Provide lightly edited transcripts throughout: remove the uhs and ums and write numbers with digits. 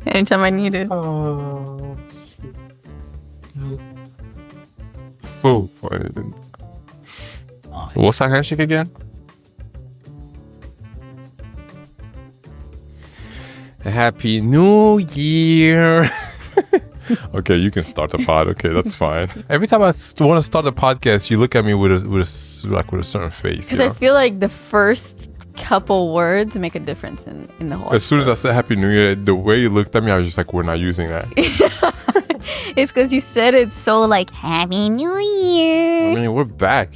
anytime I need it. Oh, so funny. What's that handshake again? Happy New Year. Okay, you can start the pod. Okay, that's fine. Every time I want to start the podcast, you look at me with a certain face. Because I feel like the first couple words make a difference in the whole. As soon as I said Happy New Year, the way you looked at me, I was just like, we're not using that. It's because you said it so like Happy New Year. I mean, we're back.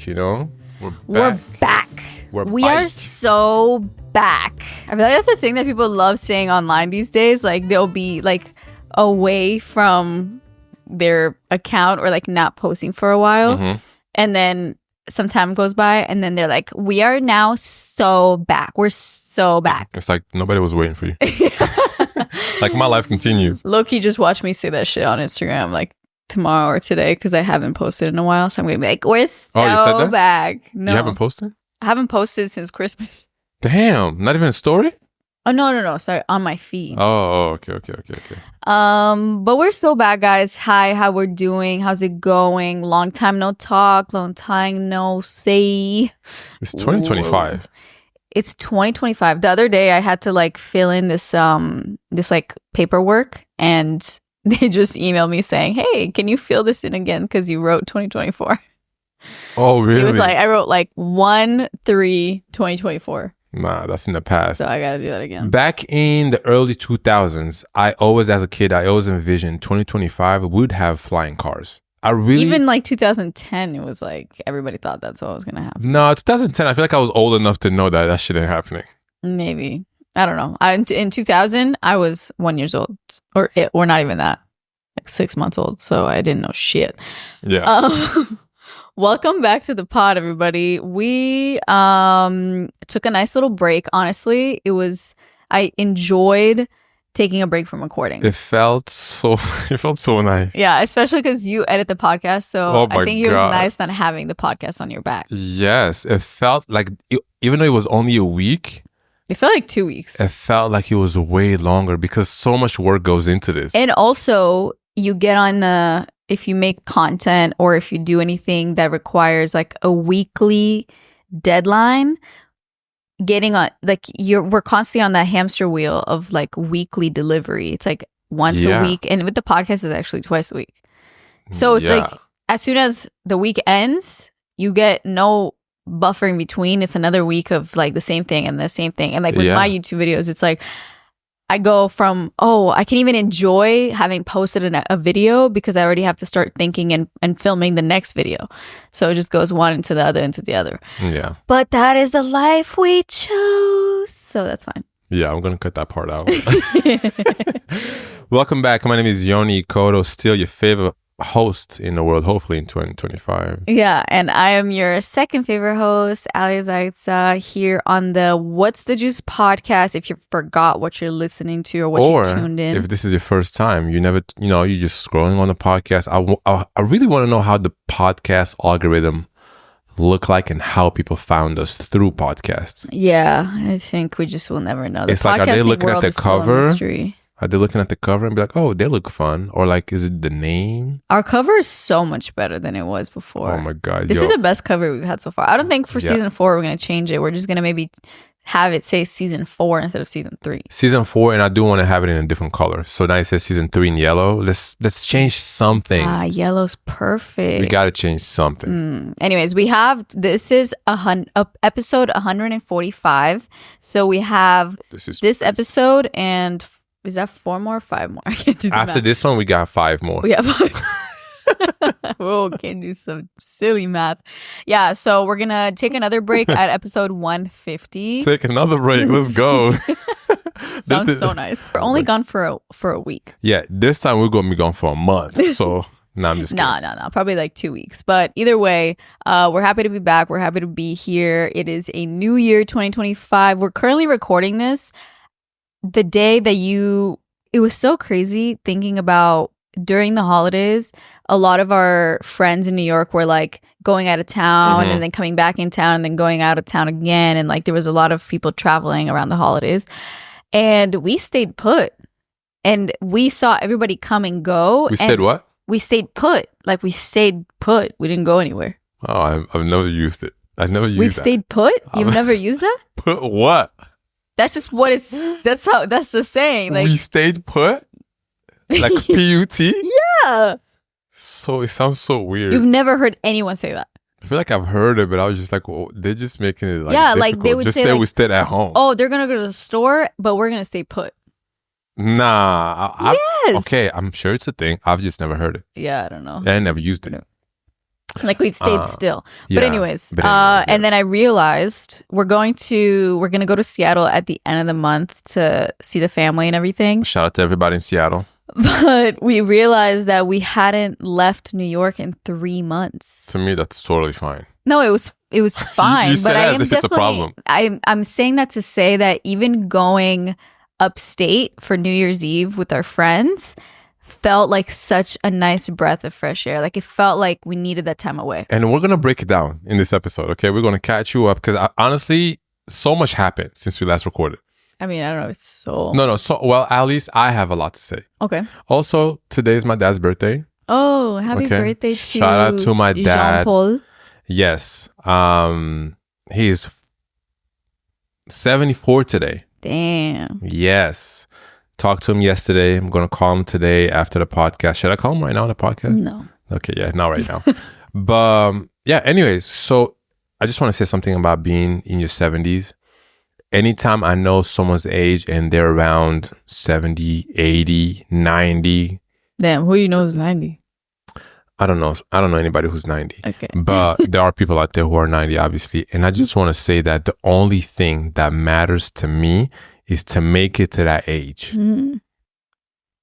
We're back. We are so back. I feel like that's the thing that people love saying online these days. Like they'll be like away from their account or like not posting for a while, and then some time goes by and then they're like, we are now so back. We're so back. It's like nobody was waiting for you. Like my life continues. Loki just watched me say that shit on Instagram like tomorrow or today because I haven't posted in a while, so I'm gonna be like, we're so back. No, you haven't posted? I haven't posted since Christmas. Damn, not even a story? Oh, no. Sorry, on my feed. Oh, okay. But we're so back, guys. Hi, how we're doing? How's it going? Long time no talk. Long time no see. It's 2025. Ooh. It's 2025. The other day, I had to like fill in this like paperwork, and they just emailed me saying, "Hey, can you fill this in again? Because you wrote 2024." Oh, really? It was like I wrote like 1/3/2024. Nah, that's in the past. So I gotta do that again. Back in the early 2000s, as a kid, I always envisioned 2025 would have flying cars. Even like 2010, it was like everybody thought that's what was gonna happen. No, 2010, I feel like I was old enough to know that shit ain't happening. Maybe. I don't know. In 2000, I was 1 year old, or not even that, like 6 months old. So I didn't know shit. Yeah. Welcome back to the pod, everybody. We took a nice little break. Honestly, I enjoyed taking a break from recording. It felt so nice. Yeah, especially because you edit the podcast, so I think it was nice not having the podcast on your back. Yes, it felt like even though it was only a week, it felt like 2 weeks. It felt like it was way longer because so much work goes into this. And also, you get on if you make content or if you do anything that requires like a weekly deadline, getting on like we're constantly on that hamster wheel of like weekly delivery. It's like once a week, and with the podcast it's actually twice a week. So it's like as soon as the week ends, you get no buffer in between. It's another week of like the same thing and the same thing. And like with my YouTube videos, it's like I go from, I can even enjoy having posted a video because I already have to start thinking and filming the next video. So it just goes one into the other. Yeah. But that is the life we chose. So that's fine. Yeah, I'm going to cut that part out. Welcome back. My name is Yoni Kodo, still your favorite host in the world, hopefully in 2025. Yeah, and I am your second favorite host, Ali Zaitza, here on the What's the Juice podcast. If you forgot what you're listening to or what you tuned in, if this is your first time, you're just scrolling on the podcast. I really want to know how the podcast algorithm look like and how people found us through podcasts. Yeah, I think we just will never know. It's like, are they looking at the cover? Are they looking at the cover and be like, oh, they look fun? Or like, is it the name? Our cover is so much better than it was before. Oh my God. This is the best cover we've had so far. I don't think for season 4 we're going to change it. We're just going to maybe have it say season 4 instead of season 3. Season 4, and I do want to have it in a different color. So now it says season 3 in yellow. Let's change something. Yellow's perfect. We got to change something. Anyways, this is episode 145. So we have this episode and... Is that 4 more or 5 more? I can't do the After math. this one, we got 5 more. We got 5. Whoa, can't do some silly math. Yeah, so we're going to take another break at episode 150. Take another break. Let's go. Sounds so nice. We're only gone for a week. Yeah, this time we're going to be gone for a month. So, I'm just kidding. No. Probably like 2 weeks. But either way, we're happy to be back. We're happy to be here. It is a new year, 2025. We're currently recording this the day that it was so crazy thinking about during the holidays, a lot of our friends in New York were like going out of town and then coming back in town and then going out of town again. And like there was a lot of people traveling around the holidays. And we stayed put. and we saw everybody come and go. We stayed what? We stayed put. Like, we stayed put. We didn't go anywhere. Oh, I've never used it. I've never used We've that. stayed put? You've never used that? Put what? That's just what it's, that's the saying. Like, we stayed put? Like P-U-T? yeah. So it sounds so weird. You've never heard anyone say that. I feel like I've heard it, but I was just like, oh, they're just making it like yeah, difficult. like they would just say say like, we stayed at home. Oh, they're going to go to the store, but we're going to stay put. Nah. Yes. Okay, I'm sure it's a thing. I've just never heard it. Yeah, I don't know. I never used it. Like, we've stayed still. Yeah, but anyways, yes. and then I realized we're going to go to Seattle at the end of the month to see the family and everything. Shout out to everybody in Seattle. But we realized that we hadn't left New York in 3 months. To me, that's totally fine. No, it was fine. You said but it I as am if it's a problem. I'm saying that to say that even going upstate for New Year's Eve with our friends felt like such a nice breath of fresh air. Like, it felt like we needed that time away. And we're going to break it down in this episode, okay? We're going to catch you up because honestly, so much happened since we last recorded. I mean, I don't know. It's so... No. So, well, at least I have a lot to say. Okay. Also, today is my dad's birthday. Oh, happy birthday to Shout out to my dad. Jean-Paul. Yes. He's 74 today. Damn. Yes. Talked to him yesterday. I'm going to call him today after the podcast. Should I call him right now on the podcast? No. Okay, yeah, not right now. But yeah, anyways, so I just want to say something about being in your 70s. Anytime I know someone's age and they're around 70, 80, 90. Damn, who do you know is 90? I don't know. I don't know anybody who's 90. Okay. But there are people out there who are 90, obviously. And I just want to say that the only thing that matters to me is to make it to that age. Mm.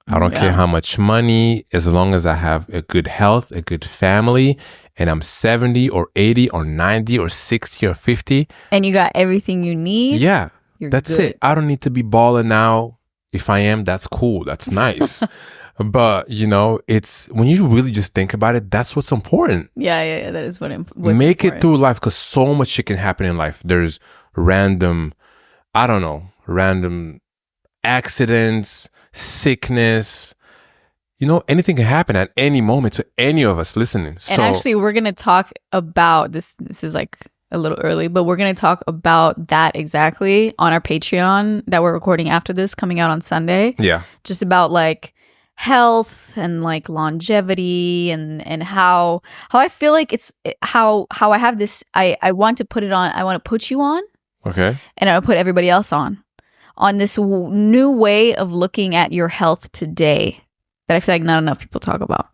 I don't care how much money, as long as I have a good health, a good family, and I'm 70 or 80 or 90 or 60 or 50. And you got everything you need. Yeah, that's good. it. I don't need to be balling now. If I am, that's cool. That's nice. But, you know, it's when you really just think about it, that's what's important. Yeah. That is what's Make important. it through life, because so much shit can happen in life. There's random accidents, sickness. You know, anything can happen at any moment to any of us listening. And actually, we're going to talk about this. This is like a little early, but we're going to talk about that exactly on our Patreon that we're recording after this, coming out on Sunday. Yeah. Just about like health and like longevity and how I feel like it's how I have this. I want to put it on. I want to put you on. Okay. And I want to put everybody else on this new way of looking at your health today that I feel like not enough people talk about.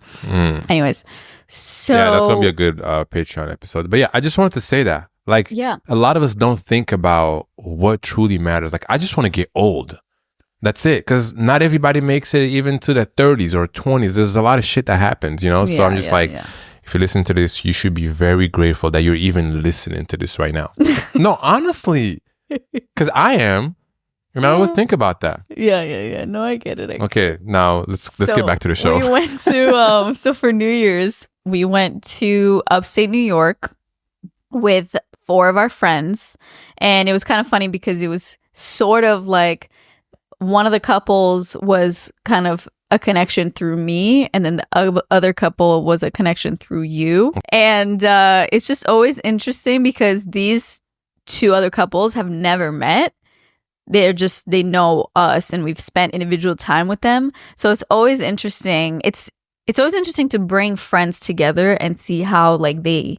Anyways, so yeah, that's gonna be a good Patreon episode. But yeah, I just wanted to say that, like, yeah, a lot of us don't think about what truly matters. Like, I just want to get old. That's it, because not everybody makes it even to their 30s or 20s. There's a lot of shit that happens, you know. So I'm just if you listen to this, you should be very grateful that you're even listening to this right now. No, honestly, because I am. And I always think about that. Yeah. No, I get it. Okay, now let's get back to the show. We went to so for New Year's, we went to upstate New York with 4 of our friends, and it was kind of funny because it was sort of like one of the couples was kind of a connection through me, and then the other couple was a connection through you. And it's just always interesting because these 2 other couples have never met. They know us and we've spent individual time with them. So it's always interesting. It's always interesting to bring friends together and see how like they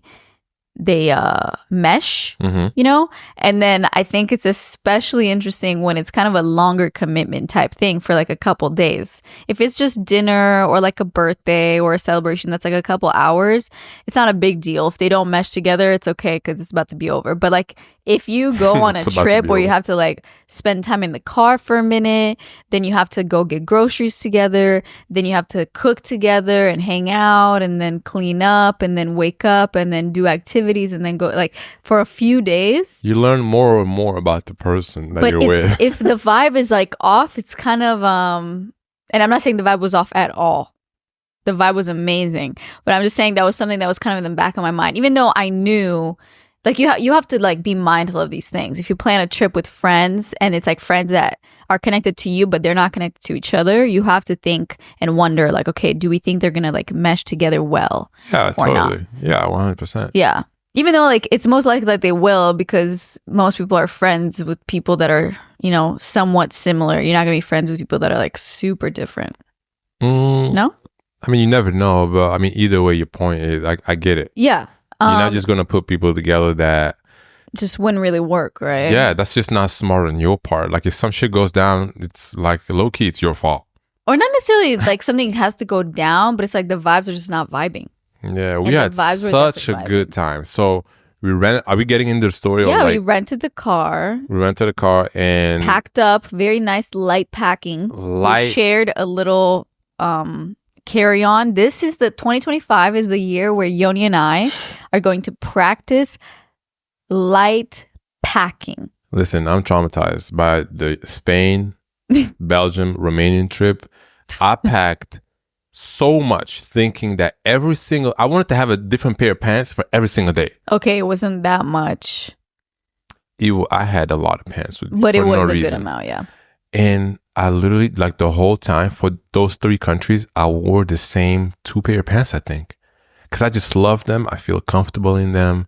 mesh, you know? And then I think it's especially interesting when it's kind of a longer commitment type thing for like a couple days. If it's just dinner or like a birthday or a celebration that's like a couple hours, it's not a big deal. If they don't mesh together, it's okay because it's about to be over. But like if you go on a trip where you have to like spend time in the car for a minute, then you have to go get groceries together, then you have to cook together and hang out and then clean up and then wake up and then do activities and then go like for a few days. You learn more and more about the person that you're with. If the vibe is like off, it's kind of and I'm not saying the vibe was off at all. The vibe was amazing. But I'm just saying that was something that was kind of in the back of my mind. Even though I knew Like you have to like be mindful of these things. If you plan a trip with friends and it's like friends that are connected to you, but they're not connected to each other, you have to think and wonder like, okay, do we think they're going to like mesh together well? Yeah, or totally. Not? Yeah, 100%. Yeah. Even though like it's most likely that they will, because most people are friends with people that are, you know, somewhat similar. You're not going to be friends with people that are like super different. No? I mean, you never know, but I mean, either way, your point is, I get it. Yeah. You're not just going to put people together that just wouldn't really work, right? Yeah, that's just not smart on your part. Like if some shit goes down, it's like low key, it's your fault. Or not necessarily like something has to go down, but it's like the vibes are just not vibing. Yeah, we had such a good time. So are we getting into the story? Yeah, or like, we rented the car. We rented a car and packed up, very nice light packing. We shared a little carry on. This is 2025 is the year where Yoni and I are going to practice light packing. Listen, I'm traumatized by the Spain, Belgium, Romanian trip. I packed so much thinking that I wanted to have a different pair of pants for every single day. Okay, it wasn't that much. I had a lot of pants with me. But it was a good amount, yeah. And I literally, like the whole time for those 3 countries, I wore the same 2 pair of pants, I think. Because I just love them. I feel comfortable in them.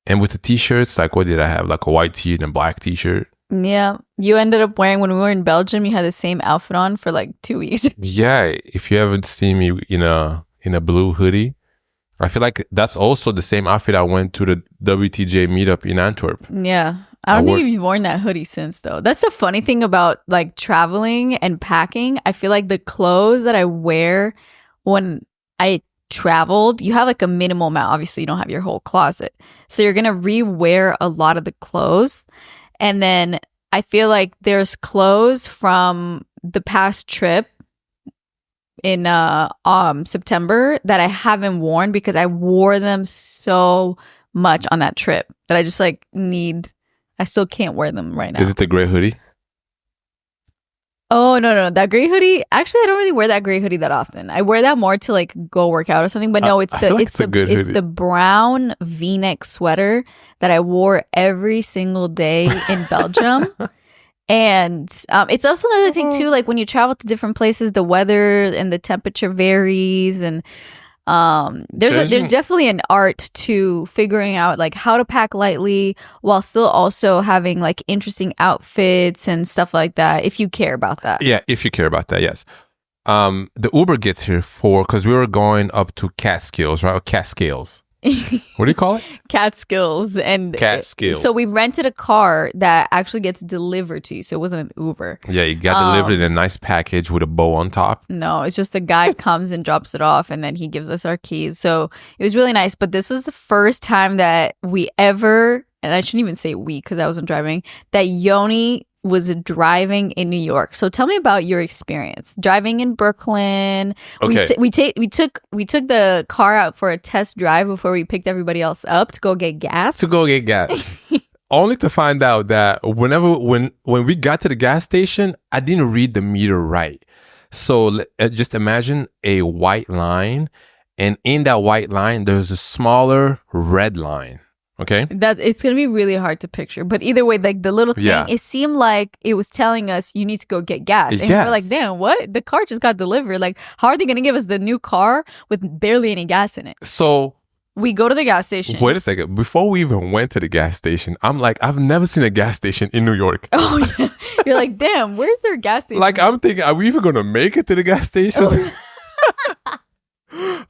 And with the t-shirts, like what did I have? Like a white tee and a black t-shirt. Yeah. You ended up wearing, when we were in Belgium, you had the same outfit on for like 2 weeks. Yeah. If you haven't seen me in a blue hoodie, I feel like that's also the same outfit I went to the WTJ meetup in Antwerp. Yeah. I don't think you've worn that hoodie since, though. That's the funny thing about like traveling and packing. I feel like the clothes that I wear when I traveled, you have like a minimal amount. Obviously, you don't have your whole closet. So you're going to re-wear a lot of the clothes. And then I feel like there's clothes from the past trip in September that I haven't worn because I wore them so much on that trip that I just like I still can't wear them right now. Is it the gray hoodie? Oh, no. That gray hoodie. Actually, I don't really wear that gray hoodie that often. I wear that more to like go work out or something. But no, it's the brown V-neck sweater that I wore every single day in Belgium. And it's also another thing too, like when you travel to different places, the weather and the temperature varies, and there's definitely an art to figuring out like how to pack lightly while still also having like interesting outfits and stuff like that, if you care about that. Yeah, if you care about that, yes. The Uber gets here because we were going up to Catskills, right? Or Catskills. What do you call it? Catskills. And Catskills. So we rented a car that actually gets delivered to you. So it wasn't an Uber. Yeah, you got delivered in a nice package with a bow on top. No, it's just the guy comes and drops it off and then he gives us our keys. So it was really nice. But this was the first time that we ever, and I shouldn't even say we because I wasn't driving, that Yoni was driving in New York. So tell me about your experience driving in Brooklyn. Okay. We took the car out for a test drive before we picked everybody else up to go get gas. Only to find out that when we got to the gas station, I didn't read the meter right. So just imagine a white line, and in that white line, there's a smaller red line. Okay. That it's gonna be really hard to picture, but either way, like the little thing, it seemed like it was telling us you need to go get gas, and we're like, damn, what? The car just got delivered. Like, how are they gonna give us the new car with barely any gas in it? So we go to the gas station. Wait a second. Before we even went to the gas station, I'm like, I've never seen a gas station in New York. Oh yeah. You're like, damn, where's their gas station? Like, I'm thinking, are we even gonna make it to the gas station?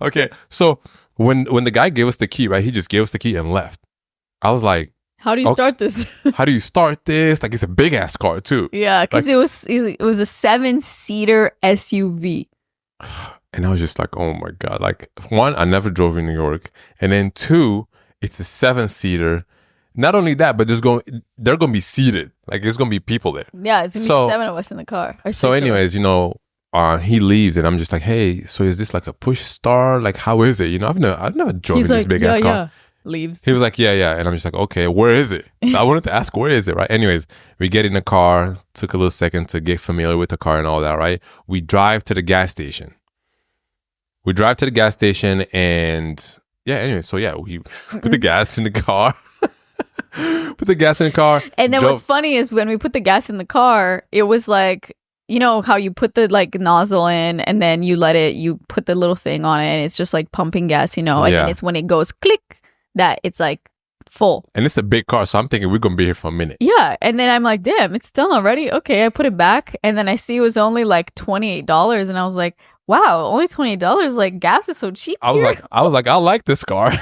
Okay, so when the guy gave us the key, right? He just gave us the key and left. I was like, how do you start this? How do you start this? Like, it's a big ass car too. Yeah, because it was a 7-seater SUV. And I was just like, oh my God. Like, 1, I never drove in New York. And then 2, it's a 7-seater. Not only that, but they're going to be seated. Like, there's going to be people there. Yeah, it's going to be 7 of us in the car. So anyways, he leaves and I'm just like, hey, so is this like a push start? Like, how is it? I've never drove in this big ass car. Yeah. Leaves. He was like, yeah. And I'm just like, okay, where is it? I wanted to ask, where is it, right? Anyways, we get in the car. Took a little second to get familiar with the car and all that, right? We drive to the gas station. And we put the gas in the car. Put the gas in the car. And then what's funny is when we put the gas in the car, it was like, you know how you put the like nozzle in and then you put the little thing on it and it's just like pumping gas, you know, and then it's when it goes click that it's like full. And it's a big car, so I'm thinking we're gonna be here for a minute. Yeah, and then I'm like, damn, it's done already. Okay, I put it back, and then I see it was only like $28, and I was like, wow, only $28. Like gas is so cheap. I was like, I like this car.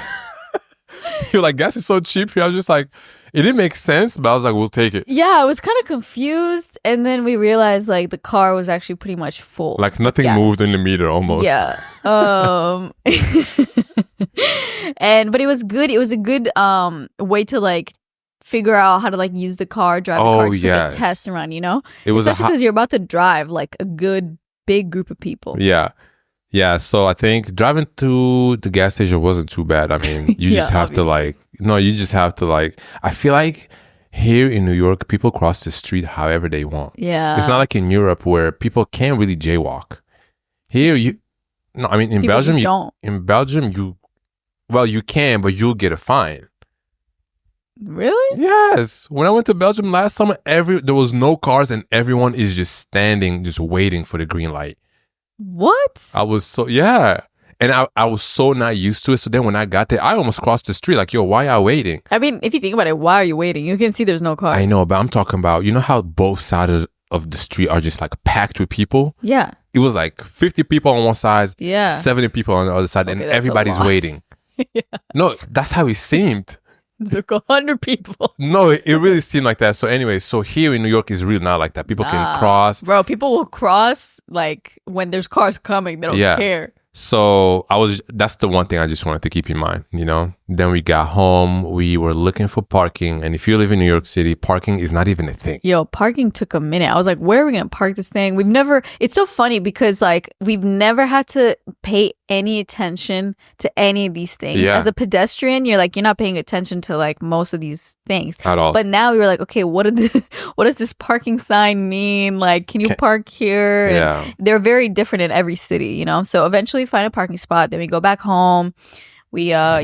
You're like, gas is so cheap here. I was just like, it didn't make sense, but I was like, we'll take it. Yeah, I was kind of confused, and then we realized like the car was actually pretty much full. Like nothing moved in the meter almost. Yeah. But it was good. It was a good way to like figure out how to like use the car, drive the car, just like test around, you know? It was especially because you're about to drive like a good big group of people. Yeah, so I think driving to the gas station wasn't too bad. I mean, you just have to like, I feel like here in New York, people cross the street however they want. Yeah. It's not like in Europe where people can't really jaywalk. Here, in people Belgium, you can, but you'll get a fine. Really? Yes. When I went to Belgium last summer, there was no cars and everyone is just standing, just waiting for the green light. What? I was so, and I was so not used to it. So then when I got there, I almost crossed the street. Like, yo, why are you waiting? I mean, if you think about it, why are you waiting? You can see there's no cars. I know, but I'm talking about, you know how both sides of the street are just like packed with people? Yeah. It was like 50 people on one side, 70 people on the other side, and everybody's waiting. No, that's how it seemed. It's like 100 people. No, it really seemed like that. So anyway, so here in New York is really not like that. People can cross. Bro, people will cross like when there's cars coming. They don't care. So that's the one thing I just wanted to keep in mind, you know? Then we got home, we were looking for parking. And if you live in New York City, parking is not even a thing. Yo, parking took a minute. I was like, where are we going to park this thing? It's so funny because like we've never had to pay any attention to any of these things. As a pedestrian, you're not paying attention to like most of these things. At all. But now we were like, okay, what does this parking sign mean? Like, can you park here? Yeah. And they're very different in every city, you know? So eventually find a parking spot. Then we go back home. We, pack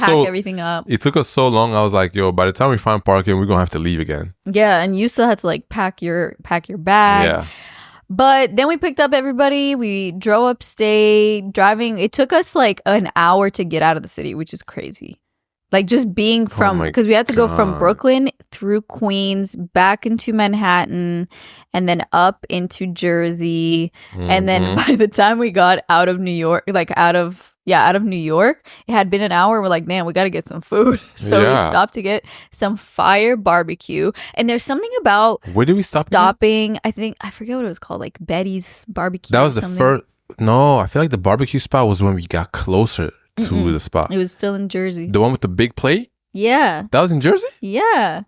everything up. It took us so long. I was like, yo, by the time we find parking, we're going to have to leave again. Yeah. And you still had to like pack your bag. Yeah. But then we picked up everybody. We drove upstate driving. It took us like an hour to get out of the city, which is crazy. Like just being because we had to go from Brooklyn through Queens back into Manhattan and then up into Jersey. Mm-hmm. And then by the time we got out of New York, out of New York, it had been an hour. We're like, man, we got to get some food. So we stopped to get some fire barbecue. And there's something about where did we stop? Stopping. I forget what it was called, like Betty's Barbecue. That was the first. No, I feel like the barbecue spot was when we got closer to the spot. It was still in Jersey. The one with the big plate? Yeah. That was in Jersey? Yeah.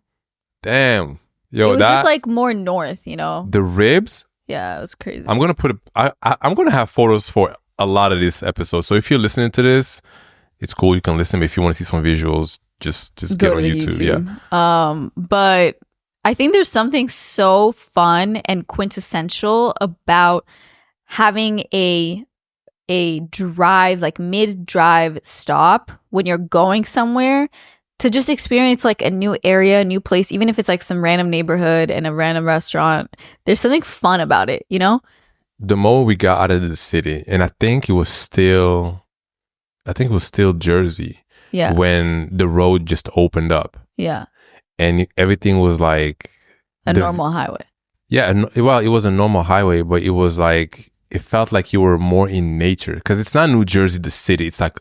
Damn. Yo, it was just like more north, you know? The ribs? Yeah, it was crazy. I'm going to I'm going to have photos for a lot of this episode. So if you're listening to this, it's cool. You can listen. But if you want to see some visuals, just get on YouTube. Yeah. But I think there's something so fun and quintessential about having a drive, like mid-drive stop when you're going somewhere to just experience like a new area, a new place, even if it's like some random neighborhood and a random restaurant. There's something fun about it, you know? The moment we got out of the city, and I think it was still Jersey. Yeah. When the road just opened up. Yeah. And everything was like a normal highway. Yeah. Well, it was a normal highway, but it was like, it felt like you were more in nature because it's not New Jersey, the city. It's like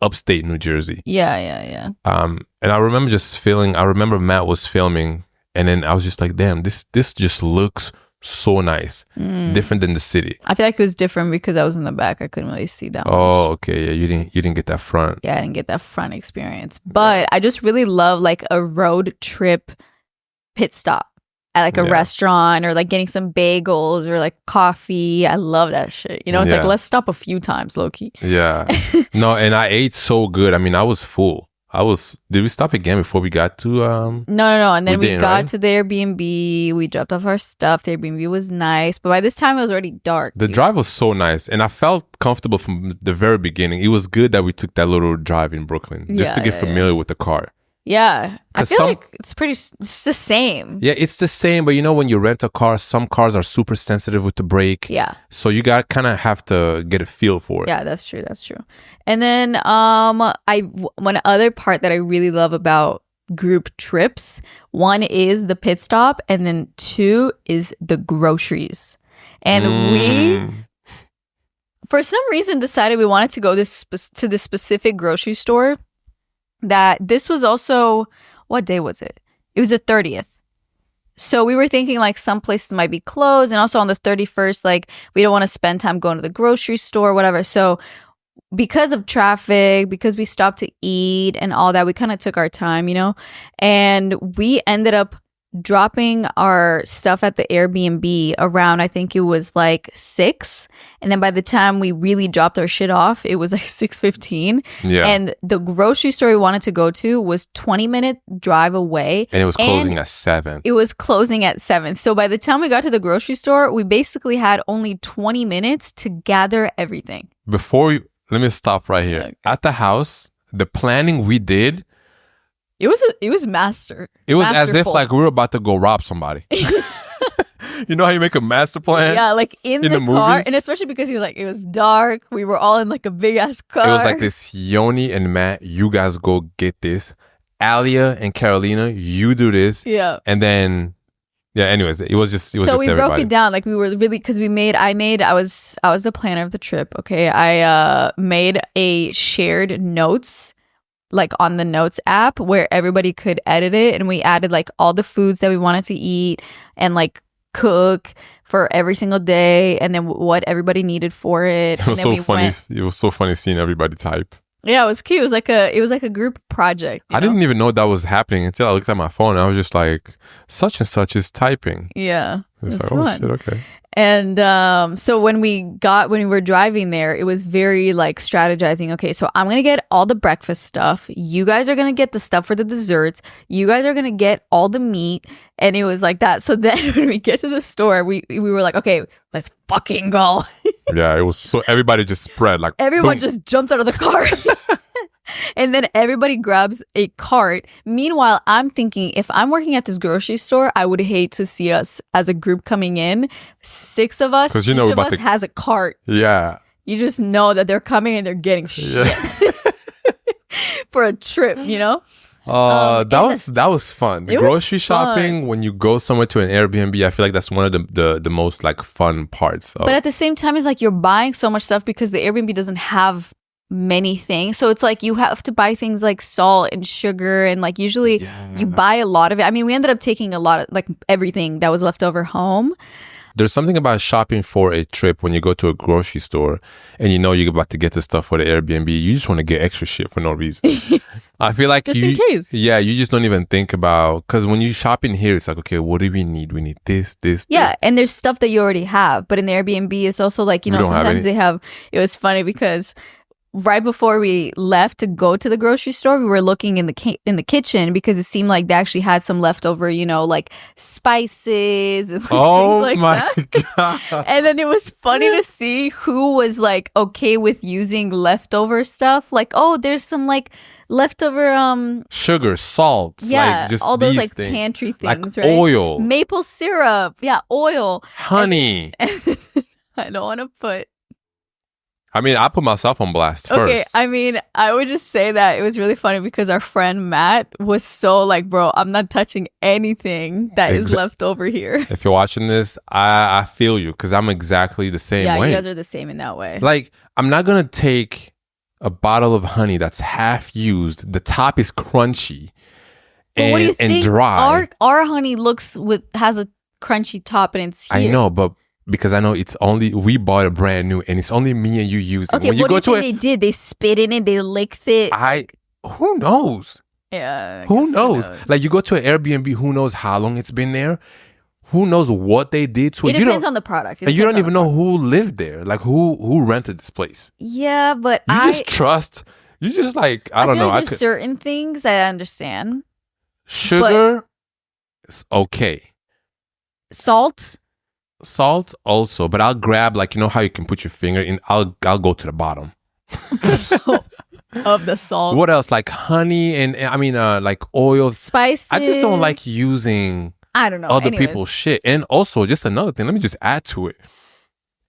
upstate New Jersey. Yeah. And I remember Matt was filming, and then I was just like, damn, this just looks so nice, different than the city. I feel like it was different because I was in the back. I couldn't really see that much. Oh, okay. Yeah, you didn't get that front. Yeah, I didn't get that front experience. But I just really love like a road trip pit stop at like a restaurant or like getting some bagels or like coffee. I love that shit. You know, it's like, let's stop a few times, low-key. Yeah. No, and I ate so good. I mean, I was full. Did we stop again before we got to No. And then we got to the Airbnb. We dropped off our stuff. The Airbnb was nice. But by this time it was already dark. The drive was so nice. And I felt comfortable from the very beginning. It was good that we took that little drive in Brooklyn just to get familiar with the car. Yeah. I feel like it's the same. Yeah, it's the same. But when you rent a car, some cars are super sensitive with the brake. Yeah. So you got kind of have to get a feel for it. Yeah, that's true. And then one other part that I really love about group trips, one is the pit stop, and then 2 is the groceries. And we, for some reason, decided we wanted to go to this specific grocery store. That this was also, what day was it? It was the 30th. So we were thinking like some places might be closed, and also on the 31st, like we don't want to spend time going to the grocery store, whatever. So because of traffic, because we stopped to eat and all that, we kind of took our time, and we ended up dropping our stuff at the Airbnb around, I think it was like 6, and then by the time we really dropped our shit off, it was like 6:15. Yeah. And the grocery store we wanted to go to was 20-minute drive away, and it was closing at 7. It was closing at 7. So by the time we got to the grocery store, we basically had only 20 minutes to gather everything. Let me stop right here. Okay. At the house, the planning we did, It was masterful. It was as if like we were about to go rob somebody. You know how you make a master plan? Yeah, like in the car. Movies? And especially because it was dark. We were all in like a big ass car. It was like this, Yoni and Matt, you guys go get this. Alia and Carolina, you do this. Yeah. And then, anyways, it was just so just we broke it down. Like we were really, because I was the planner of the trip. Okay. I made a shared notes, like on the notes app, where everybody could edit it, and we added like all the foods that we wanted to eat and like cook for every single day, and then what everybody needed for it. It was so funny. It was so funny seeing everybody type. Yeah, it was cute. It was like a group project. I didn't even know that was happening until I looked at my phone. I was just like, such and such is typing. Yeah, it was like, fun. Oh shit, okay. And so when we were driving there, it was very like strategizing. Okay, so I'm going to get all the breakfast stuff. You guys are going to get the stuff for the desserts. You guys are going to get all the meat. And it was like that. So then when we get to the store, we were like, okay, let's fucking go. Yeah, it was so everybody just spread like everyone boom. Just jumped out of the car. And then everybody grabs a cart. Meanwhile, I'm thinking, if I'm working at this grocery store, I would hate to see us as a group coming in. 6 of us, each of us has a cart. Yeah. You just know that they're coming and they're getting shit for a trip, That was fun. The grocery shopping, when you go somewhere to an Airbnb, I feel like that's one of the most like fun parts. But at the same time, it's like you're buying so much stuff because the Airbnb doesn't have many things, so it's like you have to buy things like salt and sugar, and like usually you buy a lot of it. I mean, we ended up taking a lot of like everything that was left over home. There's something about shopping for a trip when you go to a grocery store and you're about to get the stuff for the Airbnb. You just want to get extra shit for no reason. I feel like just in case. Yeah, you just don't even think about, because when you shop in here, it's like, okay, what do we need? We need this. Yeah, and there's stuff that you already have, but in the Airbnb, it's also like sometimes they have. It was funny because right before we left to go to the grocery store, we were looking in the kitchen because it seemed like they actually had some leftover, like spices and things like that. God. And then it was funny to see who was like okay with using leftover stuff. Like, oh, there's some like leftover sugar, salt, like just all those like things. Pantry things, like right? Oil, maple syrup, oil, honey. And I don't want to put. I mean, I put myself on blast first. Okay, I mean, I would just say that it was really funny because our friend Matt was so like, bro, I'm not touching anything that is left over here. If you're watching this, I feel you, because I'm exactly the same way. Yeah, you guys are the same in that way. Like, I'm not going to take a bottle of honey that's half used. The top is crunchy and dry. Our honey has a crunchy top and it's here. I know, but because I know we bought a brand new and it's only me and you used it. Okay, what do you think they did? They spit in it, they licked it. Who knows? Yeah. Who knows? Like, you go to an Airbnb, who knows how long it's been there? Who knows what they did to it? It depends on the product. And you don't even know who lived there. Like, who rented this place. Yeah, but you just like, I don't know. Like there's certain things I understand. Sugar is okay. Salt also, but I'll grab, like, how you can put your finger in. I'll go to the bottom. of the salt. What else? Like honey and like oils. Spices. I just don't like using I don't know. other people's shit. And also, just another thing, let me just add to it.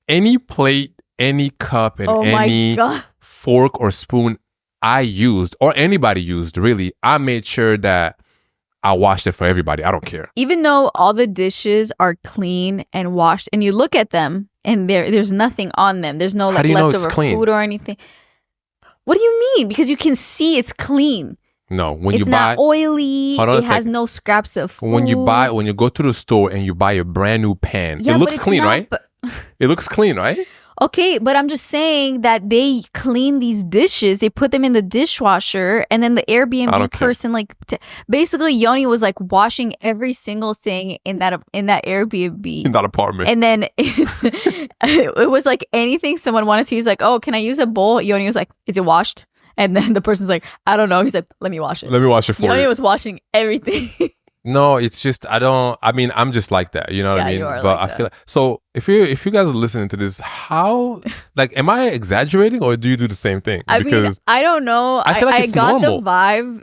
Any plate, any cup, and any fork or spoon I used, or anybody used, really, I made sure that I washed it for everybody. I don't care. Even though all the dishes are clean and washed, and you look at them, and there's nothing on them. There's no like leftover food or anything. What do you mean? Because you can see it's clean. No, when it's you buy, not oily. It has no scraps of food. When you go to the store and you buy a brand new pan, it looks clean, right? It looks clean, right? Okay, but I'm just saying that they clean these dishes. They put them in the dishwasher, and then the Airbnb person, basically, Yoni was like washing every single thing in that Airbnb, in that apartment. And then it was like anything someone wanted to use, like, oh, can I use a bowl? Yoni was like, is it washed? And then the person's like, I don't know. He's like, let me wash it. Let me wash it for you. Yoni was washing everything. No, it's just I'm just like that, you know what I mean? But like I feel like, so if you guys are listening to this, how, like, am I exaggerating or do you do the same thing? Because I don't know. I feel like it's normal. The vibe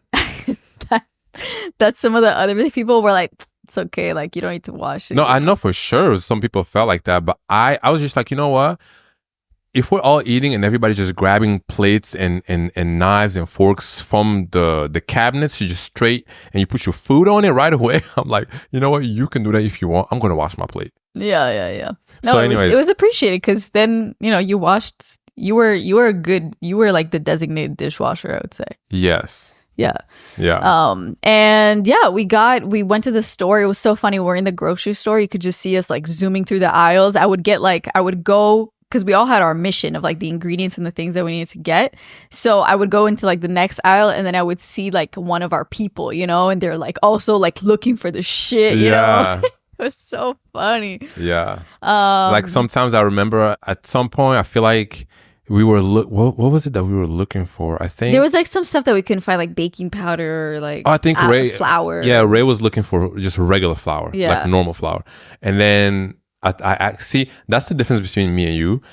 that some of the other people were like, it's okay, like you don't need to wash it. No, I know for sure some people felt like that, but I was just like, you know what? If we're all eating and everybody's just grabbing plates and knives and forks from the cabinets, you just straight and you put your food on it right away. I'm like, you know what? You can do that if you want. I'm going to wash my plate. Yeah. No, so anyways, it was appreciated because then, you washed, you were like the designated dishwasher, I would say. Yes. Yeah. And we went to the store. It was so funny. We're in the grocery store. You could just see us like zooming through the aisles. I would go, because we all had our mission of like the ingredients and the things that we needed to get. So I would go into like the next aisle and then I would see like one of our people, and they're like also like looking for the shit, you know? It was so funny. Yeah. Like sometimes I remember at some point, I feel like we were, what was it that we were looking for? I think there was like some stuff that we couldn't find, like baking powder, like I think Ray, flour. Yeah, Ray was looking for just regular flour, like normal flour. And then I see that's the difference between me and you.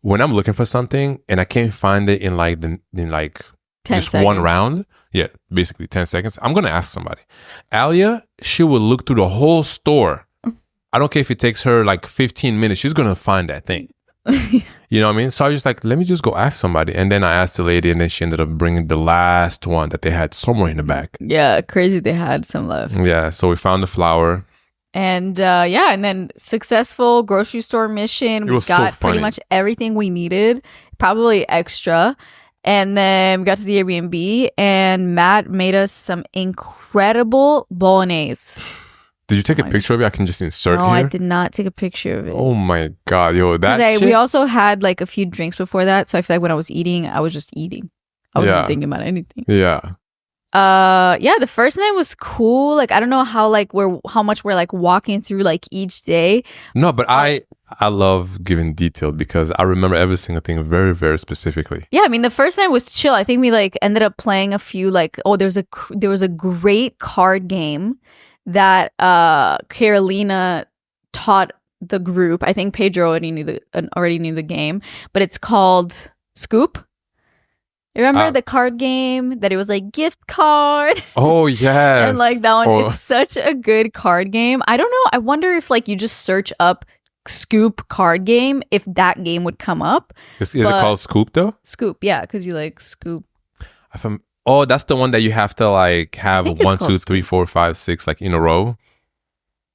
When I'm looking for something and I can't find it in just 10 one seconds. round, basically 10 seconds, I'm gonna ask somebody. Alia, she will look through the whole store. I don't care if it takes her like 15 minutes. She's gonna find that thing. You know what I mean? So I was just like, let me just go ask somebody. And then I asked the lady, and then she ended up bringing the last one that they had somewhere in the back. Yeah, crazy. They had some left. Yeah, so we found the flour. And and then successful grocery store mission. We got pretty much everything we needed, probably extra. And then we got to the Airbnb and Matt made us some incredible bolognese. Did you take a picture of it? I can just insert here. No, I did not take a picture of it. Oh my God, yo, we also had like a few drinks before that. So I feel like when I was eating, I was just eating. I wasn't thinking about anything. Yeah. The first night was cool. Like I don't know how much we're like walking through like each day. No, but I love giving detail because I remember every single thing very, very specifically. Yeah, I mean the first night was chill. I think we like ended up playing a few there was a great card game that Carolina taught the group. I think Pedro already knew the game, but it's called Scoop. Remember the card game that it was like gift card? Oh, yes. And like that one, it's such a good card game. I don't know. I wonder if like you just search up Scoop card game, if that game would come up. Is it called Scoop though? Scoop, yeah, because you like scoop. That's the one that you have to like have 1, 2, 3, 4, 5, 6 like in a row.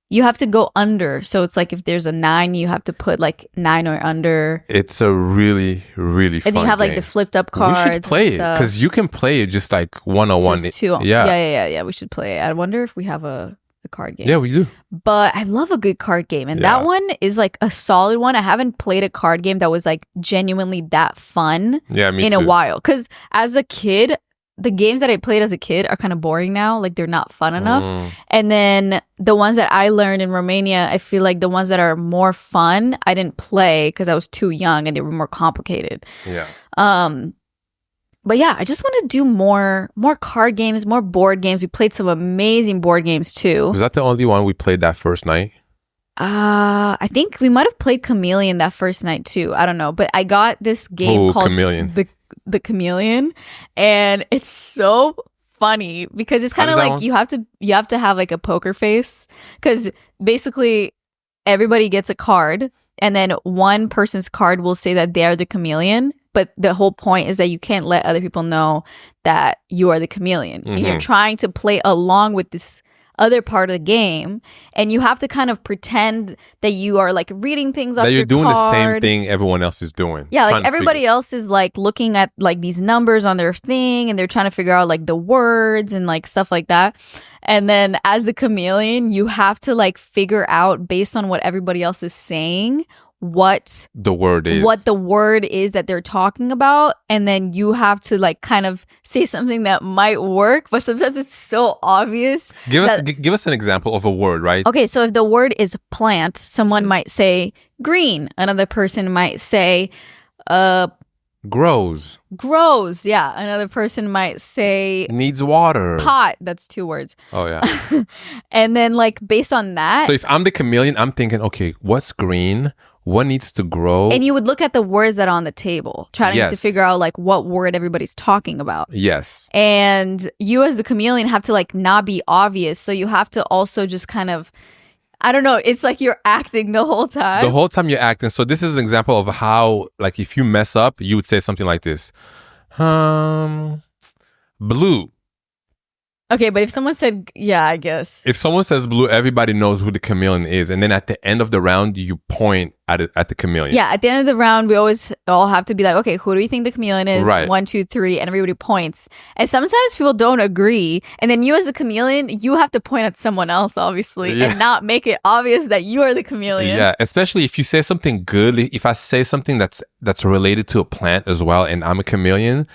You have to go under. So it's like if there's a 9, you have to put like 9 or under. It's a really, really fun game. And you have like the flipped up cards. We should play it because you can play it just like one-on-one. Just two. Yeah. We should play it. I wonder if we have a card game. Yeah, we do. But I love a good card game. And that one is like a solid one. I haven't played a card game that was like genuinely that fun in a while. Because as a kid, the games that I played as a kid are kind of boring now. Like they're not fun enough. And then the ones that I learned in Romania, I feel like the ones that are more fun, I didn't play because I was too young and they were more complicated. Yeah. But yeah, I just want to do more card games, more board games. We played some amazing board games too. Was that the only one we played that first night? I think we might have played Chameleon that first night too. I don't know, but I got this game called Chameleon. The Chameleon, and it's so funny because it's kind of like you have to have like a poker face, because basically everybody gets a card, and then one person's card will say that they are the chameleon, but the whole point is that you can't let other people know that you are the chameleon. And you're trying to play along with this other part of the game, and you have to kind of pretend that you are like reading things off your card. That you're doing the same thing everyone else is doing. Yeah, like everybody else is like looking at like these numbers on their thing, and they're trying to figure out like the words and like stuff like that. And then as the chameleon, you have to like figure out based on what everybody else is saying what the word is that they're talking about, and then you have to like kind of say something that might work, but sometimes it's so obvious. Give us an example of a word, right? Okay, so if the word is plant, someone might say green, another person might say grows, yeah, another person might say needs water, pot. That's 2 words. Oh yeah. And then like based on that, so if I'm the chameleon, I'm thinking, okay, what's green, what needs to grow? And you would look at the words that are on the table, trying to figure out like what word everybody's talking about. Yes. And you as the chameleon have to like not be obvious. So you have to also just kind of, I don't know, it's like you're acting the whole time. The whole time you're acting. So this is an example of how, like, if you mess up, you would say something like this. Blue. Okay, but if someone said, yeah, I guess. If someone says blue, everybody knows who the chameleon is. And then at the end of the round, you point at the chameleon. Yeah, at the end of the round, we always all have to be like, okay, who do we think the chameleon is? Right. 1, 2, 3, and everybody points. And sometimes people don't agree. And then you as the chameleon, you have to point at someone else, obviously, and not make it obvious that you are the chameleon. Yeah, especially if you say something good. If I say something that's related to a plant as well, and I'm a chameleon,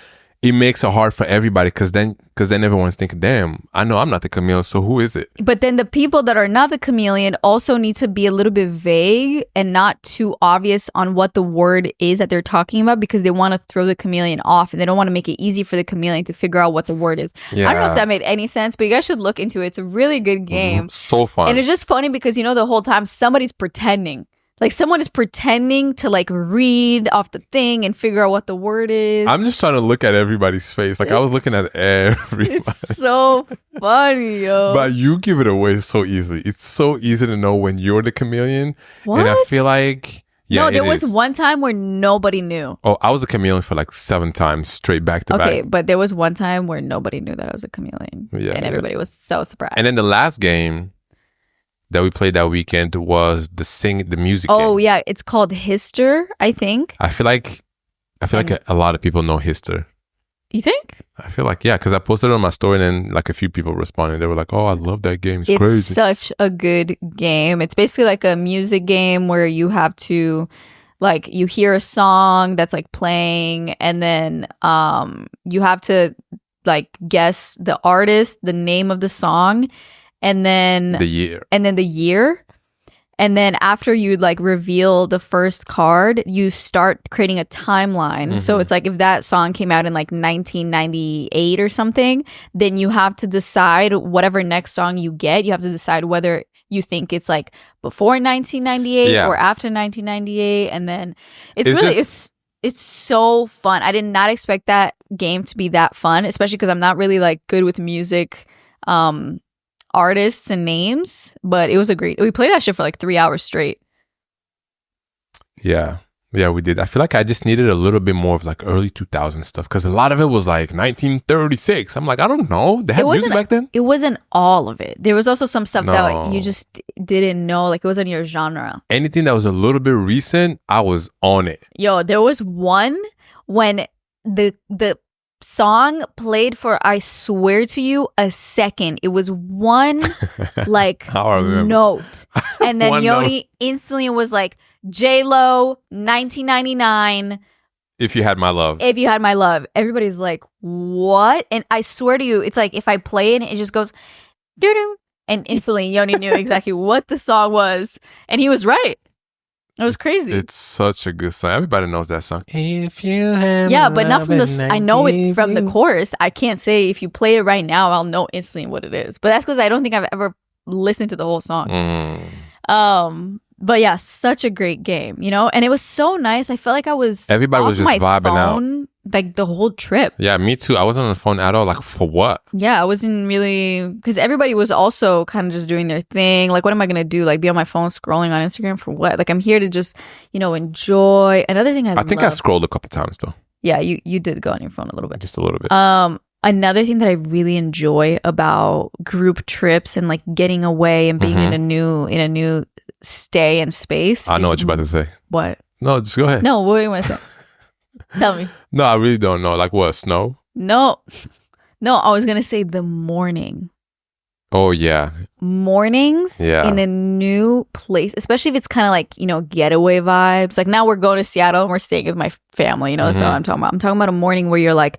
it makes it hard for everybody, because then everyone's thinking, damn, I know I'm not the chameleon, so who is it? But then the people that are not the chameleon also need to be a little bit vague and not too obvious on what the word is that they're talking about, because they want to throw the chameleon off, and they don't want to make it easy for the chameleon to figure out what the word is. Yeah. I don't know if that made any sense, but you guys should look into it. It's a really good game. So fun. And it's just funny because, you know, the whole time somebody's pretending. Like someone is pretending to like read off the thing and figure out what the word is. I'm just trying to look at everybody's face. Like I was looking at everybody. It's so funny, yo. But you give it away so easily. It's so easy to know when you're the chameleon. What? And I feel like... Yeah, no, there was one time where nobody knew. Oh, I was a chameleon for like 7 times straight back to back. Okay, but there was one time where nobody knew that I was a chameleon. Yeah, and everybody was so surprised. And then the last game that we played that weekend was the music game. Oh yeah, it's called Hister, I think. I feel like a lot of people know Hister. You think? I feel like, yeah, because I posted it on my story, and then like a few people responded. They were like, oh, I love that game. It's crazy. It's such a good game. It's basically like a music game where you have to, like, you hear a song that's like playing, and then you have to like guess the artist, the name of the song, and then the year. And then after you like reveal the first card, you start creating a timeline. Mm-hmm. So it's like if that song came out in like 1998 or something, then you have to decide whatever next song you get. You have to decide whether you think it's like before 1998 or after 1998. And then it's so fun. I did not expect that game to be that fun, especially because I'm not really like good with music artists and names, but it was we played that shit for like 3 hours straight. Yeah, we did. I feel like I just needed a little bit more of like early 2000 stuff, because a lot of it was like 1936. I'm like, I don't know, they had music back then. It wasn't all of it. There was also some stuff that like you just didn't know, like it wasn't your genre. Anything that was a little bit recent, I was on it. Yo, there was one when the song played for, I swear to you, a second. It was one like note, and then Yoni instantly was like, J-Lo 1999, If You Had My Love. Everybody's like, what? And I swear to you, it's like if I play it, it just goes doo-doo, and instantly Yoni knew exactly what the song was, and he was right. It was crazy. It's such a good song. Everybody knows that song. If you have but not from the... I know it from the chorus. I can't say if you play it right now, I'll know instantly what it is. But that's because I don't think I've ever listened to the whole song. But yeah, such a great game, you know? And it was so nice. I felt like everybody was just vibing out. Like the whole trip. Yeah, me too. I wasn't on the phone at all. Like, for what? Yeah, I wasn't really, because everybody was also kind of just doing their thing. Like, what am I gonna do? Like, be on my phone scrolling on Instagram for what? Like, I'm here to just, enjoy. Another thing I think I scrolled a couple times though. Yeah, you did go on your phone a little bit. Just a little bit. Another thing that I really enjoy about group trips and like getting away and being in a new stay and space. I know what you're about to say. What? No, just go ahead. No, what do you want to say? Tell me. No, I really don't know. Like what? Snow? No, I was gonna say the morning. Oh yeah. Mornings in a new place, especially if it's kind of like, getaway vibes. Like now we're going to Seattle and we're staying with my family. That's what I'm talking about. I'm talking about a morning where you're like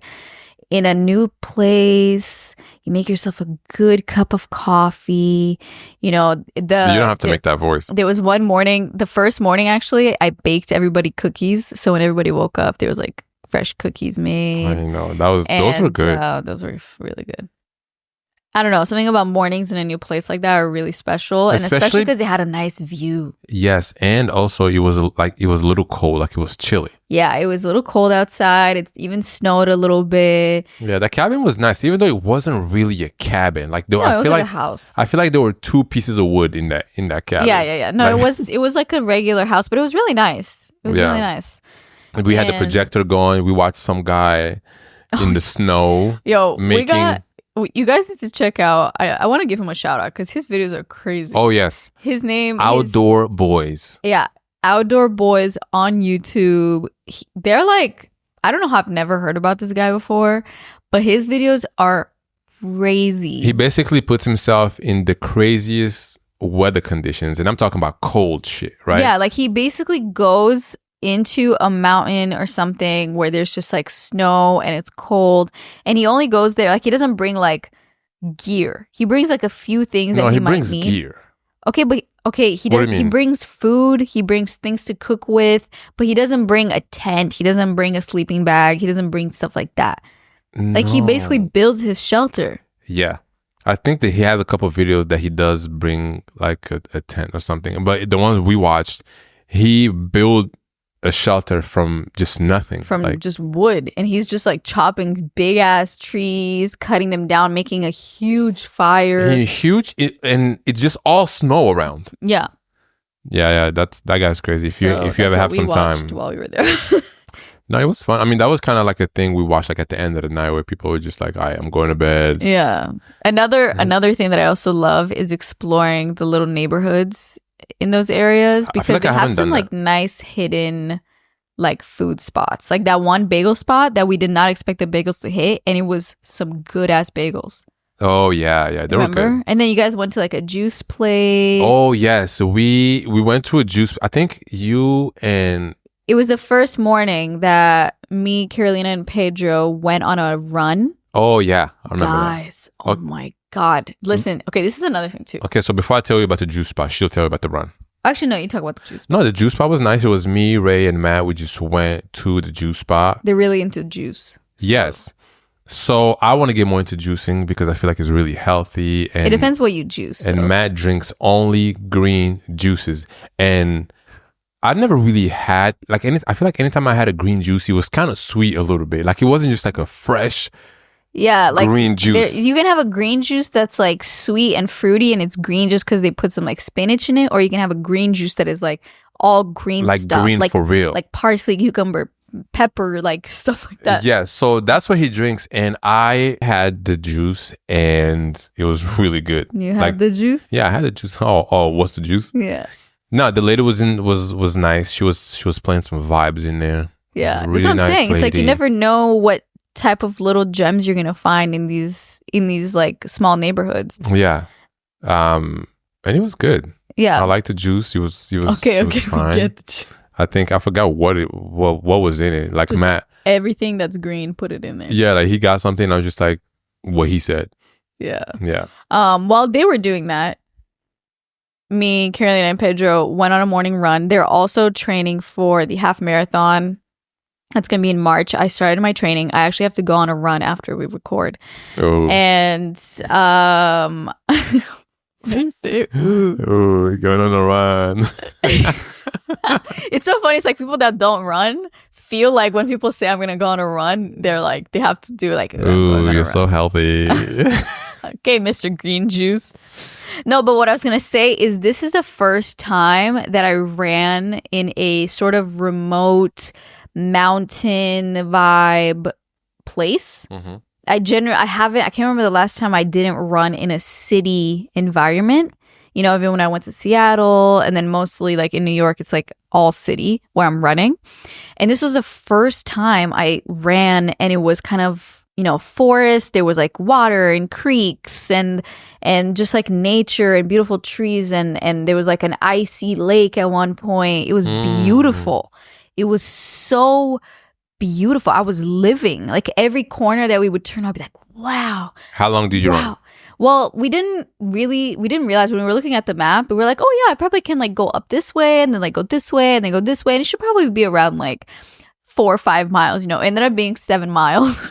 in a new place. You make yourself a good cup of coffee. You don't have to make that voice. There was one morning, the first morning actually, I baked everybody cookies. So when everybody woke up, there was like fresh cookies made. I know. Those were good. Those were really good. I don't know. Something about mornings in a new place like that are really special. And especially because it had a nice view. Yes. And also it was a little cold. Like it was chilly. Yeah. It was a little cold outside. It even snowed a little bit. Yeah. The cabin was nice. Even though it wasn't really a cabin. Like it was like a house. I feel like there were 2 pieces of wood in that cabin. Yeah. No, it was like a regular house, but it was really nice. It was really nice. And we had the projector going. We watched some guy in the snow. You guys need to check out. I want to give him a shout out because his videos are crazy. Oh yes, his name Outdoor Boys. Yeah, Outdoor Boys on YouTube. They're like, I don't know how I've never heard about this guy before, but his videos are crazy. He basically puts himself in the craziest weather conditions, and I'm talking about cold shit, right? Yeah, like he basically goes into a mountain or something where there's just like snow and it's cold, and he only goes there, like he doesn't bring like gear. He brings like a few things that he might need. He brings gear. He brings food, he brings things to cook with, but he doesn't bring a tent, he doesn't bring a sleeping bag, he doesn't bring stuff like that. No. Like he basically builds his shelter. Yeah. I think that he has a couple of videos that he does bring like a tent or something, but the ones we watched, he built a shelter from just nothing, from just wood, and he's just like chopping big ass trees, cutting them down, making a huge fire. And it's just all snow around. Yeah. That guy's crazy. If you ever have some time while we were there. No, it was fun. I mean, that was kind of like a thing we watched like at the end of the night where people were just like, "All right, I'm going to bed." Yeah. Another thing that I also love is exploring the little neighborhoods in those areas, because they have some like nice hidden like food spots, like that one bagel spot that we did not expect the bagels to hit, and it was some good ass bagels. Oh yeah, they were good. And then you guys went to like a juice place. Oh yes, we went to a juice. I think you and it was the first morning that me, Carolina, and Pedro went on a run. Oh yeah, I remember. Guys, oh my God. Listen, okay, this is another thing too. Okay, so before I tell you about the juice spot, she'll tell you about the run. Actually, no, you talk about the juice spot. No, the juice spot was nice. It was me, Ray, and Matt. We just went to the juice spot. They're really into juice. So. Yes. So I want to get more into juicing because I feel like it's really healthy. And it depends what you juice. And Matt drinks only green juices. And I never really had, like, I feel like anytime I had a green juice, it was kind of sweet a little bit. Like, it wasn't just like a fresh... Yeah, like green juice. You can have a green juice that's like sweet and fruity and it's green just because they put some like spinach in it, or you can have a green juice that is like all green like stuff. Green like for real. Like parsley, cucumber, pepper, like stuff like that. Yeah, so that's what he drinks, and I had the juice and it was really good. You had the juice? Yeah, I had the juice. Oh, what's the juice? Yeah. No, the lady was nice. She was playing some vibes in there. Yeah, really that's what I'm saying. Lady. It's like you never know what type of little gems you're gonna find in these like small neighborhoods. Yeah, and it was good. Yeah, I liked the juice. He was okay. It was fine. Get the juice. I think I forgot what was in it. Like just Matt, everything that's green, put it in there. Yeah, like he got something. I was just like, what he said. Yeah. While they were doing that, me, Carolina, and Pedro went on a morning run. They're also training for the half marathon. That's going to be in March. I started my training. I actually have to go on a run after we record. Oh. And Ooh, you're going on a run. It's so funny. It's like people that don't run feel like when people say I'm gonna go on a run, they're like they have to do like, ooh, you're so healthy. Okay, Mr. Green Juice. No, but what I was gonna say is this is the first time that I ran in a sort of remote mountain vibe place. Mm-hmm. I can't remember the last time I didn't run in a city environment. You know, even when I went to Seattle and then mostly like in New York, it's like all city where I'm running. And this was the first time I ran and it was kind of, you know, forest. There was like water and creeks and just like nature and beautiful trees. And there was like an icy lake at one point. It was beautiful. It was so beautiful. I was living like every corner that we would turn, I'd be like, wow. How long did you run? Well, we didn't realize when we were looking at the map, we were like, oh yeah, I probably can like go up this way and then like go this way and then go this way. And it should probably be around like 4 or 5 miles, you know. It ended up being 7 miles.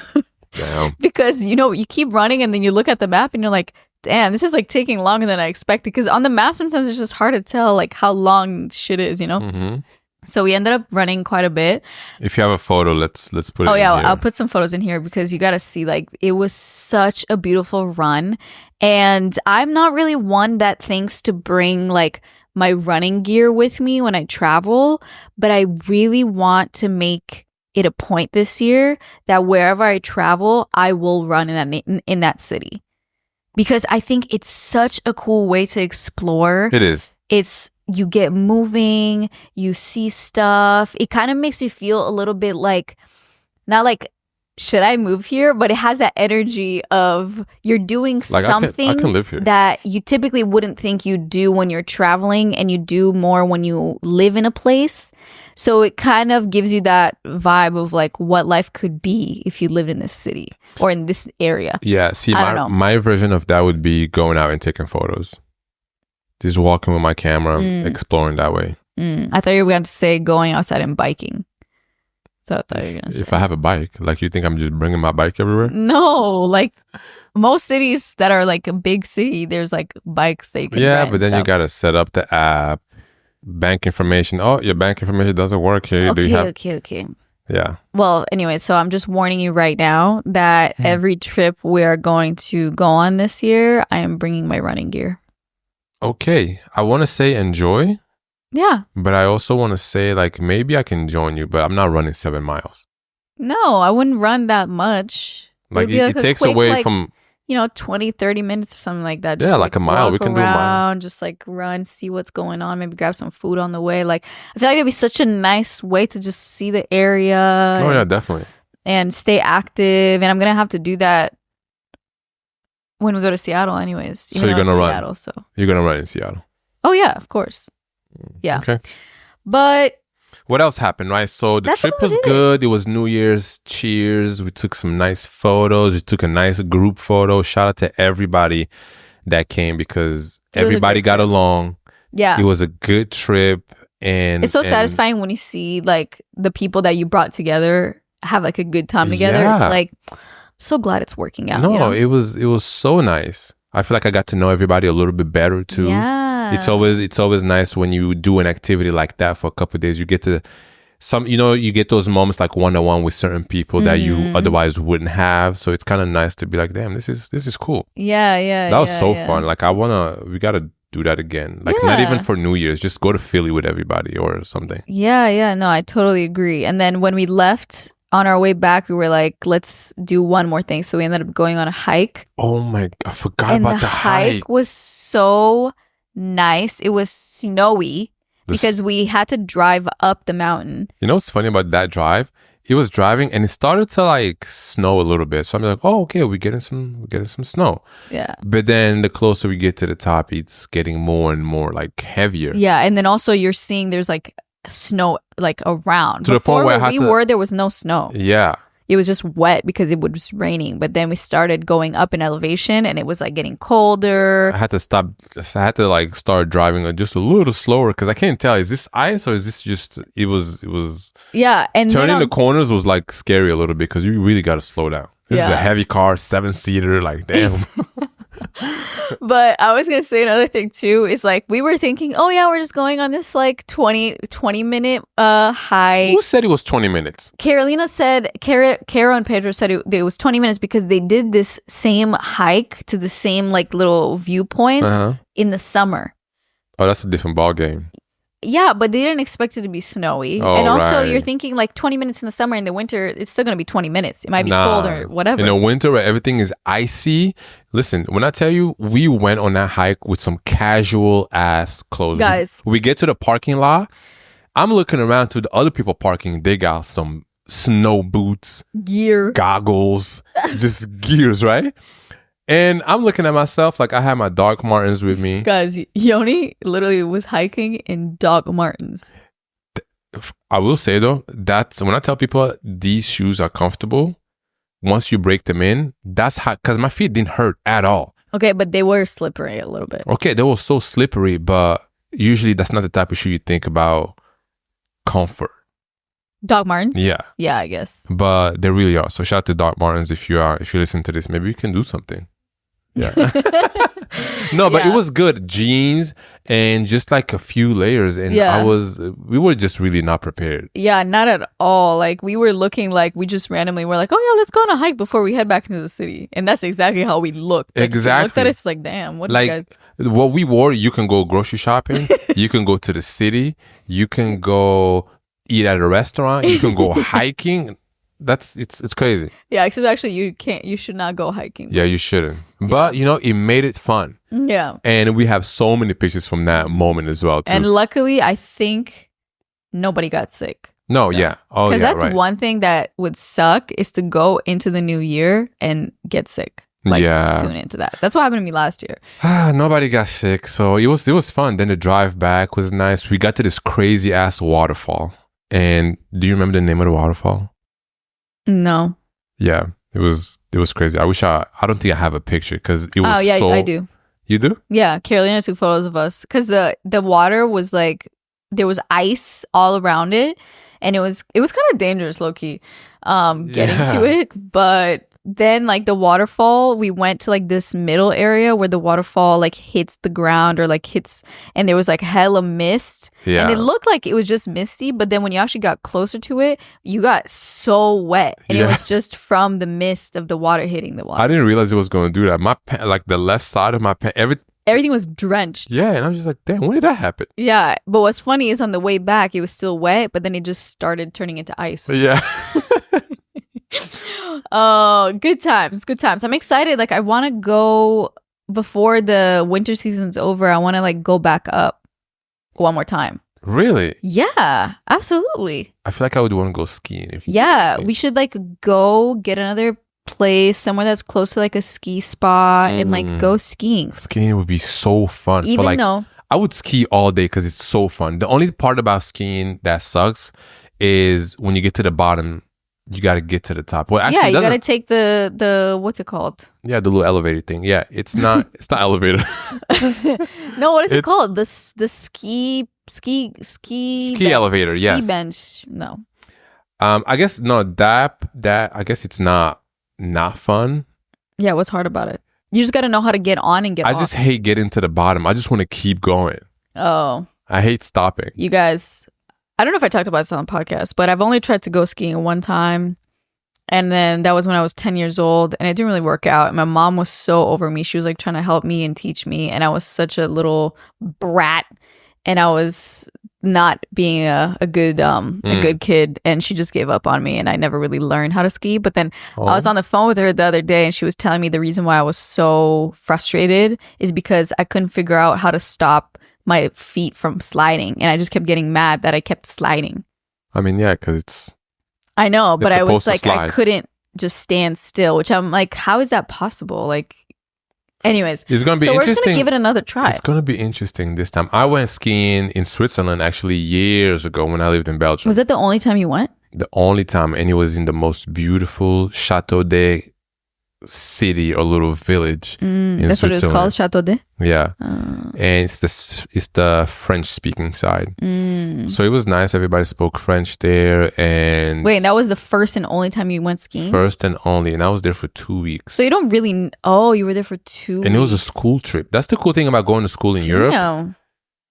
Damn. Because, you know, you keep running and then you look at the map and you're like, damn, this is like taking longer than I expected. Because on the map, sometimes it's just hard to tell like how long shit is, you know. Mm-hmm. So we ended up running quite a bit. If you have a photo, let's put it in yeah, here. I'll put some photos in here because you got to see like it was such a beautiful run. And I'm not really one that thinks to bring like my running gear with me when I travel, but I really want to make it a point this year that wherever I travel, I will run in that city. Because I think it's such a cool way to explore. It is. You get moving, you see stuff. It kind of makes you feel a little bit like, not like, should I move here? But it has that energy of you're doing like something I can live here. That you typically wouldn't think you do when you're traveling, and you do more when you live in a place. So it kind of gives you that vibe of like what life could be if you lived in this city or in this area. Yeah, see, my version of that would be going out and taking photos. Just walking with my camera, exploring that way. I thought you were going to say going outside and biking. That's what I thought you were going to say. If I have a bike, like you think I'm just bringing my bike everywhere? No, like most cities that are like a big city, there's like bikes that you can rent but then you got to set up the app, bank information. Oh, your bank information doesn't work here. Okay. Yeah. Well, anyway, so I'm just warning you right now that every trip we are going to go on this year, I am bringing my running gear. Okay, I want to say enjoy. Yeah. But I also want to say like maybe I can join you, but I'm not running 7 miles. No, I wouldn't run that much. Like it takes quick, away from, 20, 30 minutes or something like that. Just like a mile. We can do a mile. Just like run, see what's going on. Maybe grab some food on the way. Like I feel like it'd be such a nice way to just see the area. Oh yeah, definitely. And stay active. And I'm going to have to do that when we go to Seattle anyways. So you're going to run. Seattle, so. You're going to run in Seattle. Oh yeah, of course. Yeah. Okay. But what else happened, right? So the trip was good. It was New Year's. Cheers. We took some nice photos. We took a nice group photo. Shout out to everybody that came because everybody got along. Yeah. It was a good trip. And it's so satisfying when you see like the people that you brought together have like a good time together. Yeah. It's like, I'm so glad it's working out. No, it was so nice. I feel like I got to know everybody a little bit better too. Yeah. It's always nice when you do an activity like that for a couple of days. You get to you get those moments like one-on-one with certain people that you otherwise wouldn't have. So it's kind of nice to be like, damn, this is cool. Yeah. That was so fun. Like we gotta do that again. Like not even for New Year's, just go to Philly with everybody or something. Yeah. No, I totally agree. And then when we left, on our way back, we were like, let's do one more thing. So we ended up going on a hike. Oh my, I forgot about the hike. The hike was so nice. It was snowy because we had to drive up the mountain. You know what's funny about that drive? It was driving and it started to like snow a little bit. So I'm like, oh, okay, we're getting some snow. Yeah. But then the closer we get to the top, it's getting more and more like heavier. Yeah. And then also you're seeing there's like snow like around. To the point where there was no snow. Yeah. It was just wet because it was just raining. But then we started going up in elevation and it was like getting colder. I had to like start driving just a little slower because I can't tell, is this ice or is this just it was yeah. And turning the corners was like scary a little bit because you really got to slow down. This is a heavy car, 7-seater, like damn. But I was going to say another thing too. Is like, we were thinking, oh yeah, we're just going on this like 20 minute hike. Who said it was 20 minutes? Carolina said, Cara and Pedro said it was 20 minutes because they did this same hike to the same like little viewpoints in the summer. Oh, that's a different ball game. Yeah, but they didn't expect it to be snowy. Oh, and also, right. you're thinking like 20 minutes in the summer. In the winter, it's still going to be 20 minutes. It might be cold or whatever. In the winter where everything is icy. Listen, when I tell you, we went on that hike with some casual ass clothes. Guys. We get to the parking lot. I'm looking around to the other people parking. They got some snow boots. Gear. Goggles. Just gears, right? And I'm looking at myself like I had my Doc Martens with me. Guys, Yoni literally was hiking in Doc Martens. I will say though, that's when I tell people these shoes are comfortable, once you break them in, that's how, because my feet didn't hurt at all. Okay, but they were slippery a little bit. Okay, they were so slippery, but usually that's not the type of shoe you think about comfort. Doc Martens? Yeah. Yeah, I guess. But they really are. So shout out to Doc Martens if you listen to this, maybe you can do something. Yeah. No, but it was good. Jeans and just like a few layers. And we were just really not prepared. Yeah, not at all. Like we were looking like we just randomly were like, oh yeah, let's go on a hike before we head back into the city. And that's exactly how we looked. Like, exactly. We looked at it, it's like, damn, what like, you guys... What we wore, you can go grocery shopping. You can go to the city. You can go eat at a restaurant. You can go hiking. It's crazy. Yeah, except actually you should not go hiking. Yeah, you shouldn't. But it made it fun. Yeah. And we have so many pictures from that moment as well too. And luckily, I think nobody got sick. No, yeah. Oh, yeah, because that's right. one thing that would suck is to go into the new year and get sick. Like soon into that. That's what happened to me last year. Nobody got sick, so it was fun. Then the drive back was nice. We got to this crazy ass waterfall. And do you remember the name of the waterfall? No. Yeah, it was crazy. I don't think I have a picture because it was I do. You do? Yeah, Carolina took photos of us because the water was like, there was ice all around it, and it was kind of dangerous, low-key, getting to it. But then like the waterfall, we went to like this middle area where the waterfall like hits the ground or like hits, and there was like hella mist. Yeah. And it looked like it was just misty, but then when you actually got closer to it, you got so wet. And it was just from the mist of the water hitting the water. I didn't realize it was going to do that. My like the left side of my pants, everything was drenched. Yeah, and I'm just like, damn, when did that happen? Yeah, but what's funny is on the way back, it was still wet, but then it just started turning into ice. Yeah. Oh, good times. I'm excited. Like, I want to go before the winter season's over. I want to like go back up one more time. Really? Yeah, absolutely. I feel like I would want to go skiing. We should like go get another place somewhere that's close to like a ski spot and like go skiing. Skiing would be so fun. Even though I would ski all day because it's so fun. The only part about skiing that sucks is when you get to the bottom, you got to get to the top. Well, actually, you got to take the what's it called? Yeah, the little elevator thing. Yeah, it's not elevator. No, what is it called? The ski elevator. Yes. Ski bench. No. I guess no. That I guess it's not fun. Yeah, what's hard about it? You just got to know how to get on and get off. I just hate getting to the bottom. I just want to keep going. Oh. I hate stopping. You guys, I don't know if I talked about this on the podcast, but I've only tried to go skiing one time. And then that was when I was 10 years old and it didn't really work out. My mom was so over me. She was like trying to help me and teach me. And I was such a little brat and I was not being a good kid. And she just gave up on me and I never really learned how to ski. But then I was on the phone with her the other day and she was telling me the reason why I was so frustrated is because I couldn't figure out how to stop my feet from sliding. And I just kept getting mad that I kept sliding. I mean, yeah, because it's... I know, but I was like, I couldn't just stand still, which I'm like, how is that possible? Like, anyways, it's gonna be so interesting. We're just gonna give it another try. It's gonna be interesting this time. I went skiing in Switzerland actually years ago when I lived in Belgium. Was that the only time you went? The only time, and it was in the most beautiful Chateau de city or little village in that's Switzerland. what it was called, Chateau de. Yeah, and it's the French speaking side. So it was nice. Everybody spoke French there. And wait, that was the first and only time you went skiing? First and only, and I was there for 2 weeks. So you don't really. Oh, you were there for 2 weeks. And it was a school trip. That's the cool thing about going to school in Europe.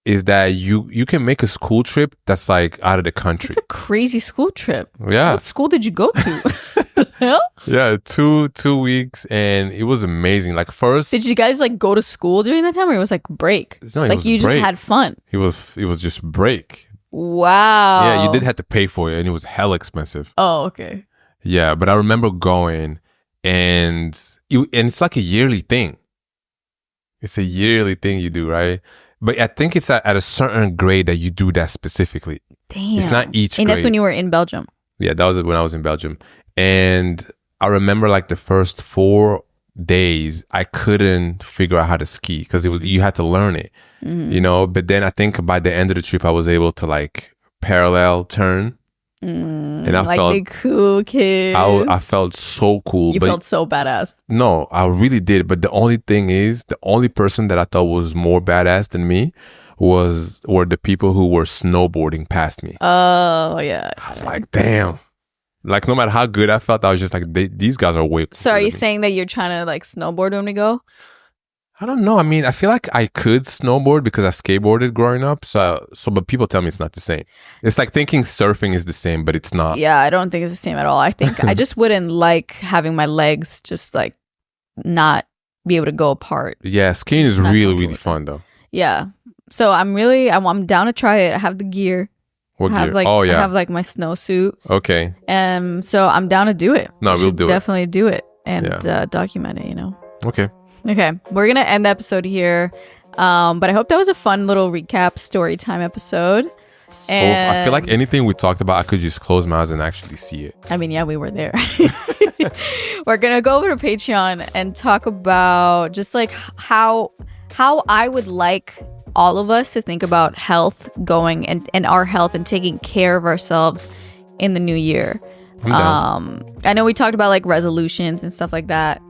Is that you can make a school trip that's like out of the country. It's a crazy school trip. Yeah. What school did you go to? Hell? Yeah, 2 weeks, and it was amazing. Like first, did you guys like go to school during that time, or it was like break? No, like you just had fun. It was just break. Wow. Yeah, you did have to pay for it, and it was hell expensive. Oh, okay. Yeah, but I remember going, and it's like a yearly thing. It's a yearly thing you do, right? But I think it's at a certain grade that you do that specifically. Damn. It's not each grade. And that's when you were in Belgium. Yeah, that was when I was in Belgium. And I remember like the first 4 days, I couldn't figure out how to ski because you had to learn it, you know? But then I think by the end of the trip, I was able to like parallel turn. And I like felt the cool kid. I felt so cool. You felt so badass. No, I really did. But the only thing is, the only person that I thought was more badass than me were the people who were snowboarding past me. Oh, yeah. I was like, damn. Like, no matter how good I felt, I was just like, these guys are way cooler. So are you saying that you're trying to like snowboard when we go? I don't know. I mean, I feel like I could snowboard because I skateboarded growing up. So, but people tell me it's not the same. It's like thinking surfing is the same, but it's not. Yeah, I don't think it's the same at all. I think I just wouldn't like having my legs just like not be able to go apart. Yeah, skiing is really, really fun though. Yeah. So I'm down to try it. I have the gear. What gear? Like, oh, yeah. I have like my snowsuit. Okay. So I'm down to do it. No, we'll do it. Definitely do it and document it, you know. Okay. Okay, we're gonna end the episode here, but I hope that was a fun little recap story time episode. So I feel like anything we talked about, I could just close my eyes and actually see it. I mean, yeah, we were there. We're gonna go over to Patreon and talk about just like how I would like all of us to think about health going and our health and taking care of ourselves in the new year. I know we talked about like resolutions and stuff like that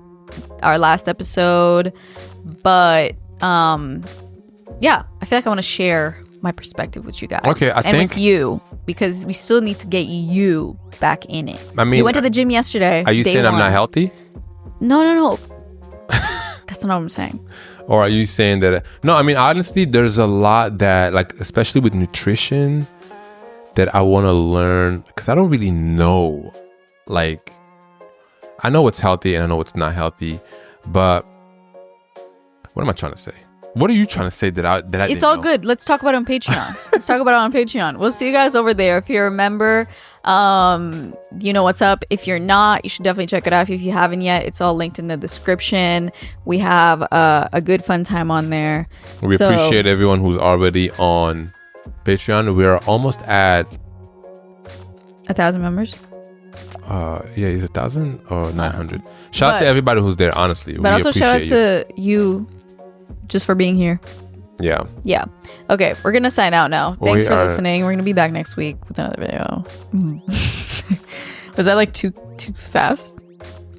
our last episode, but yeah, I feel like I want to share my perspective with you guys. Okay, I think with you, because we still need to get you back in it. I mean, you went to the gym yesterday. Are you saying I'm not healthy? No. That's not what I'm saying. Or are you saying that? No, I mean, honestly, there's a lot that, like, especially with nutrition, that I want to learn because I don't really know. Like, I know what's healthy and I know what's not healthy, but what am I trying to say? What are you trying to say that I It's all good. Let's talk about it on Patreon. Let's talk about it on Patreon. We'll see you guys over there. If you're a member, you know what's up. If you're not, you should definitely check it out. If you haven't yet, it's all linked in the description. We have a good fun time on there. We appreciate everyone who's already on Patreon. We are almost at 1,000 members. Yeah, is it 1,000 or 900? Shout out to everybody who's there, honestly. But also shout out to you just for being here. Yeah. Okay, we're gonna sign out now. Thanks for listening. We're gonna be back next week with another video. Was that like too fast?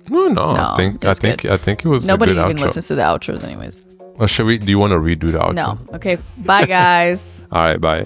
No. I think it was. Nobody a good even outro. listens to the outros anyways. Or do you want to redo the outro? No. Okay. Bye guys. All right, bye.